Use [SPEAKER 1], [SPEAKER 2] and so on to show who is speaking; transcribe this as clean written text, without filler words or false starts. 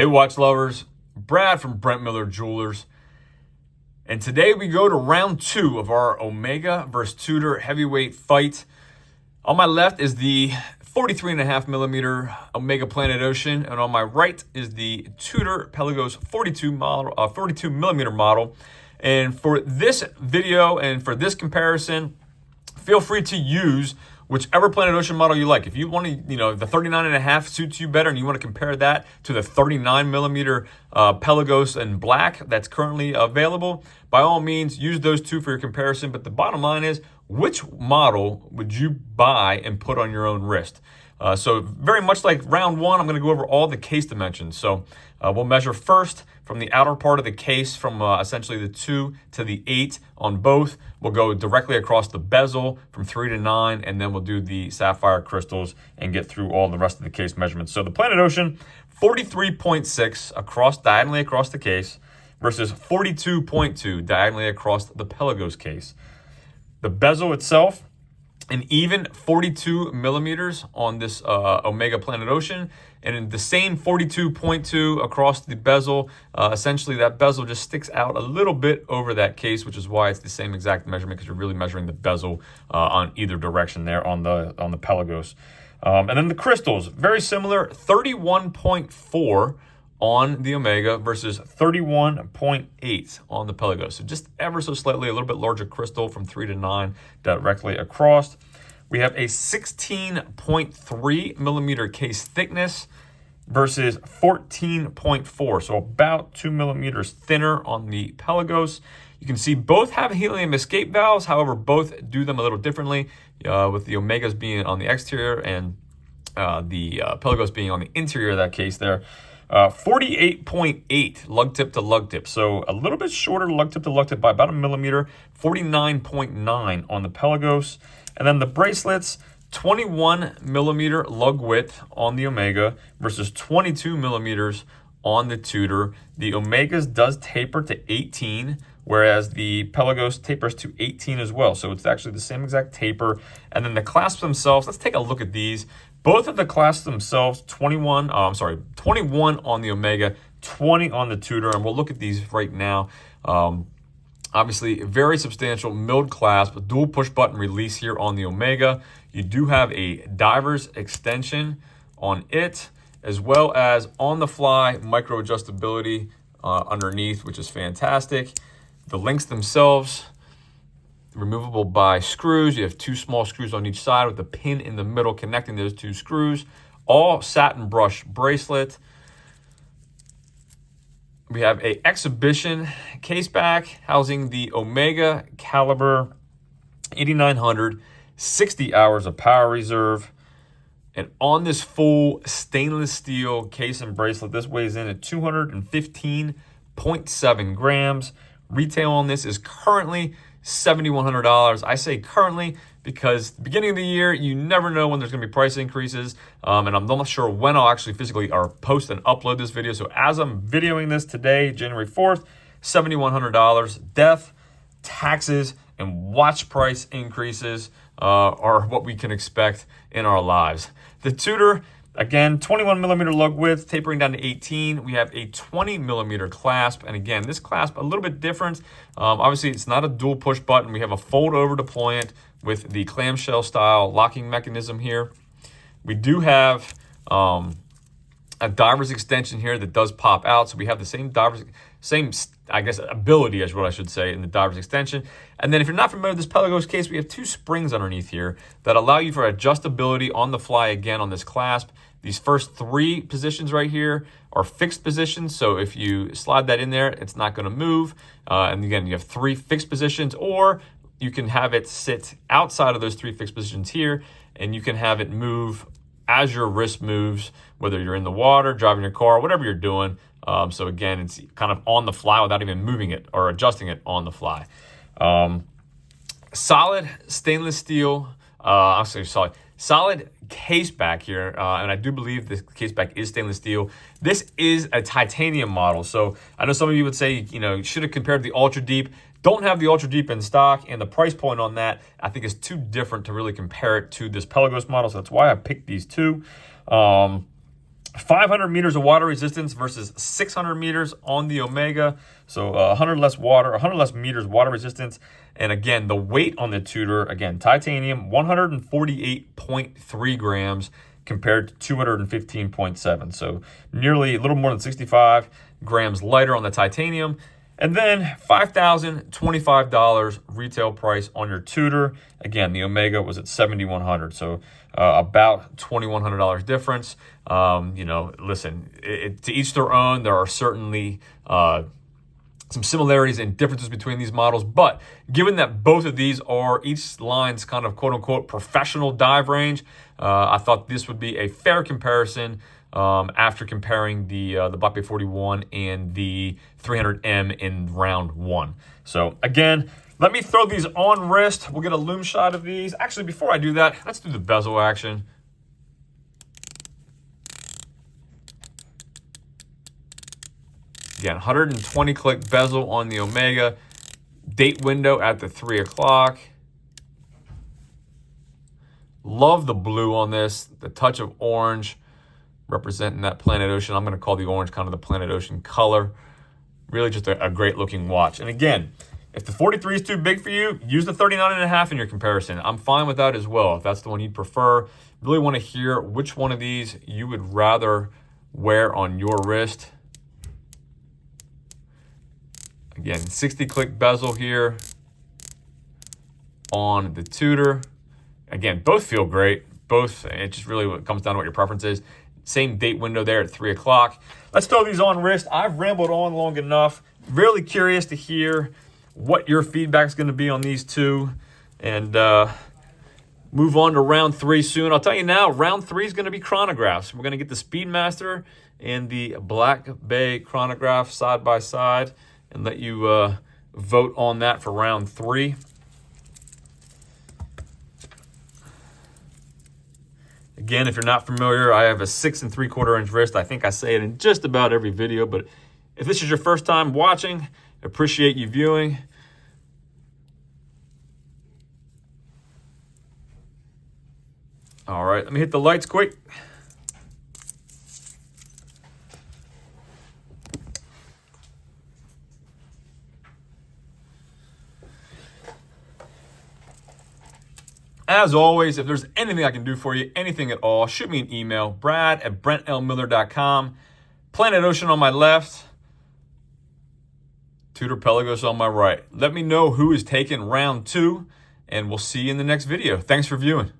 [SPEAKER 1] Hey watch lovers, Brad from Brent Miller Jewelers. And today we go to round 2 of our Omega versus Tudor heavyweight fight. On my left is the 43.5 millimeter Omega Planet Ocean, and on my right is the Tudor Pelagos 42 millimeter model. And for this video and for this comparison, feel free to use whichever Planet Ocean model you like. If you want to, the 39.5 suits you better and you want to compare that to the 39 millimeter Pelagos in black that's currently available, by all means, use those two for your comparison. But the bottom line is, which model would you buy and put on your own wrist? So very much like round 1, I'm going to go over all the case dimensions. So we'll measure first from the outer part of the case, from essentially the 2 to the 8 on both. We'll go directly across the bezel from 3 to 9, and then we'll do the sapphire crystals and get through all the rest of the case measurements. So the Planet Ocean, 43.6 diagonally across the case versus 42.2 diagonally across the Pelagos case. The bezel itself, an even 42 millimeters on this Omega Planet Ocean, and in the same 42.2 across the bezel. Essentially, that bezel just sticks out a little bit over that case, which is why it's the same exact measurement, because you're really measuring the bezel on either direction there on the Pelagos. And then the crystals, very similar, 31.4 on the Omega versus 31.8 on the Pelagos. So just ever so slightly, a little bit larger crystal from 3 to 9 directly across. We have a 16.3 millimeter case thickness versus 14.4. So about 2 millimeters thinner on the Pelagos. You can see both have helium escape valves. However, both do them a little differently, with the Omegas being on the exterior and the Pelagos being on the interior of that case there. 48.8 lug tip to lug tip. So a little bit shorter lug tip to lug tip by about a millimeter. 49.9 on the Pelagos. And then the bracelets, 21 millimeter lug width on the Omega versus 22 millimeters on the Tudor. The Omegas does taper to 18, whereas the Pelagos tapers to 18 as well. So it's actually the same exact taper. And then the clasps themselves, let's take a look at these. Both of the clasps themselves, 21 on the Omega, 20 on the Tudor, and we'll look at these right now. Obviously, very substantial milled clasp, dual push button release here on the Omega. You do have a diver's extension on it, as well as on the fly micro adjustability underneath, which is fantastic. The links themselves, removable by screws. You have 2 small screws on each side with a pin in the middle connecting those 2 screws. All satin brush bracelet. We have a exhibition case back housing the Omega caliber 8900, 60 hours of power reserve. And on this full stainless steel case and bracelet, this weighs in at 215.7 grams. Retail on this is currently $7,100. I say currently because the beginning of the year, you never know when there's going to be price increases. And I'm not sure when I'll actually physically post and upload this video. So as I'm videoing this today, January 4th, $7,100. Death, taxes, and watch price increases are what we can expect in our lives. The Tudor, again, 21 millimeter lug width, tapering down to 18. We have a 20 millimeter clasp. And again, this clasp, a little bit different. Obviously, it's not a dual push button. We have a fold over deployant with the clamshell style locking mechanism here. We do have a diver's extension here that does pop out. So we have the same ability is what I should say in the diver's extension. And then if you're not familiar with this Pelagos case, we have 2 springs underneath here that allow you for adjustability on the fly again on this clasp. These first 3 positions right here are fixed positions. So if you slide that in there, it's not going to move. And again, you have 3 fixed positions, or you can have it sit outside of those 3 fixed positions here, and you can have it move as your wrist moves, whether you're in the water, driving your car, whatever you're doing. So again, it's kind of on the fly without even moving it or adjusting it on the fly. Solid stainless steel, solid case back here. And I do believe this case back is stainless steel. This is a titanium model. So I know some of you would say, you should have compared the Ultra Deep. Don't have the Ultra Deep in stock, and the price point on that I think is too different to really compare it to this Pelagos model. So that's why I picked these 2. 500 meters of water resistance versus 600 meters on the Omega. So 100 less water, 100 less meters water resistance. And again, the weight on the Tudor, again, titanium, 148.3 grams compared to 215.7. So nearly a little more than 65 grams lighter on the titanium. And then $5,025 retail price on your Tudor. Again, the Omega was at $7,100, so about $2,100 difference. Listen, to each their own. There are certainly some similarities and differences between these models, but given that both of these are each line's kind of quote-unquote professional dive range, I thought this would be a fair comparison after comparing the Black Bay 41 and the 300M in round one. So again, let me throw these on wrist. We'll get a loom shot of these. Actually, before I do that, let's do the bezel action. Again, 120 click bezel on the Omega. Date window at the 3 o'clock. Love the blue on this. The touch of orange representing that Planet Ocean. I'm going to call the orange kind of the Planet Ocean color. Really just a great looking watch. And again, if the 43 is too big for you, use the 39.5 in your comparison. I'm fine with that as well, if that's the one you'd prefer. Really want to hear which one of these you would rather wear on your wrist. Again, 60 click bezel here on the Tudor. Again, both feel great. Both, it just really comes down to what your preference is. Same date window there at 3 o'clock. Let's throw these on wrist. I've rambled on long enough. Really curious to hear what your feedback is going to be on these two. And move on to round 3 soon. I'll tell you now, round 3 is going to be chronographs. We're going to get the Speedmaster and the Black Bay chronograph side by side and let you vote on that for round 3. Again, if you're not familiar, I have a 6 3/4 inch wrist. I think I say it in just about every video, but if this is your first time watching, appreciate you viewing. All right, let me hit the lights quick. As always, if there's anything I can do for you, anything at all, shoot me an email, brad@brentlmiller.com. Planet Ocean on my left, Tudor Pelagos on my right. Let me know who is taking round 2, and we'll see you in the next video. Thanks for viewing.